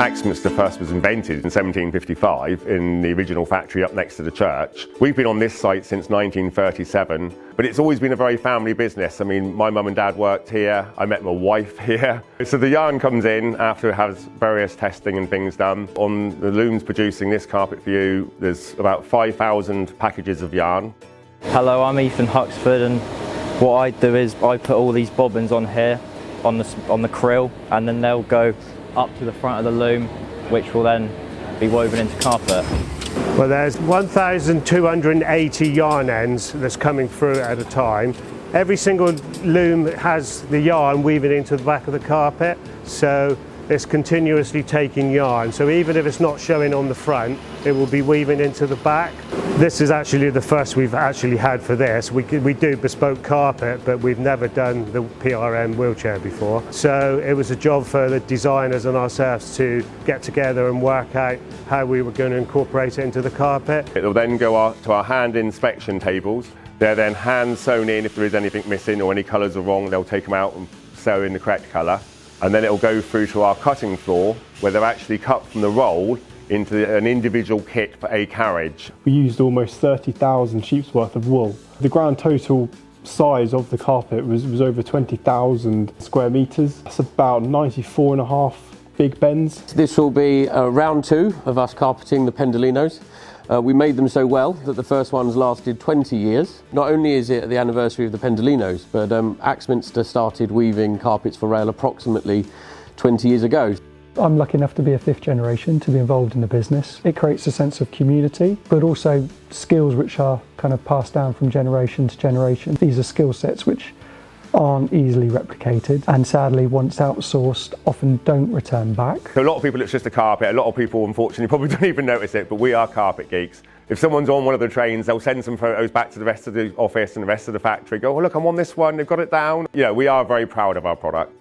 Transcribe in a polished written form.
Axminster first was invented in 1755 in the original factory up next to the church. We've been on this site since 1937, but it's always been a very family business. I mean, my mum and dad worked here, I met my wife here. So the yarn comes in after it has various testing and things done. On the looms producing this carpet for you, there's about 5,000 packages of yarn. Hello, I'm Ethan Huxford, and what I do is I put all these bobbins on here, on the krill, and then they'll go up to the front of the loom, which will then be woven into carpet. Well, there's 1,280 yarn ends that's coming through at a time. Every single loom has the yarn weaving into the back of the carpet, so it's continuously taking yarn. So even if it's not showing on the front, it will be weaving into the back. This is actually the first we've actually had for this. We do bespoke carpet, but we've never done the PRM wheelchair before. So it was a job for the designers and ourselves to get together and work out how we were going to incorporate it into the carpet. It will then go to our hand inspection tables. They're then hand sewn in. If there is anything missing or any colours are wrong, they'll take them out and sew in the correct colour. And then it will go through to our cutting floor, where they're actually cut from the roll into an individual kit for a carriage. We used almost 30,000 sheep's worth of wool. The grand total size of the carpet was over 20,000 square metres. That's about 94.5 big bends. This will be round 2 of us carpeting the Pendolinos. We made them so well that the first ones lasted 20 years. Not only is it the anniversary of the Pendolinos, but Axminster started weaving carpets for rail approximately 20 years ago. I'm lucky enough to be a 5th generation to be involved in the business. It creates a sense of community, but also skills which are kind of passed down from generation to generation. These are skill sets which aren't easily replicated, and sadly, once outsourced, often don't return back. So a lot of people, it's just a carpet. A lot of people, unfortunately, probably don't even notice it, but we are carpet geeks. If someone's on one of the trains, they'll send some photos back to the rest of the office and the rest of the factory. Go, oh, look, I'm on this one, they've got it down. You know, we are very proud of our product.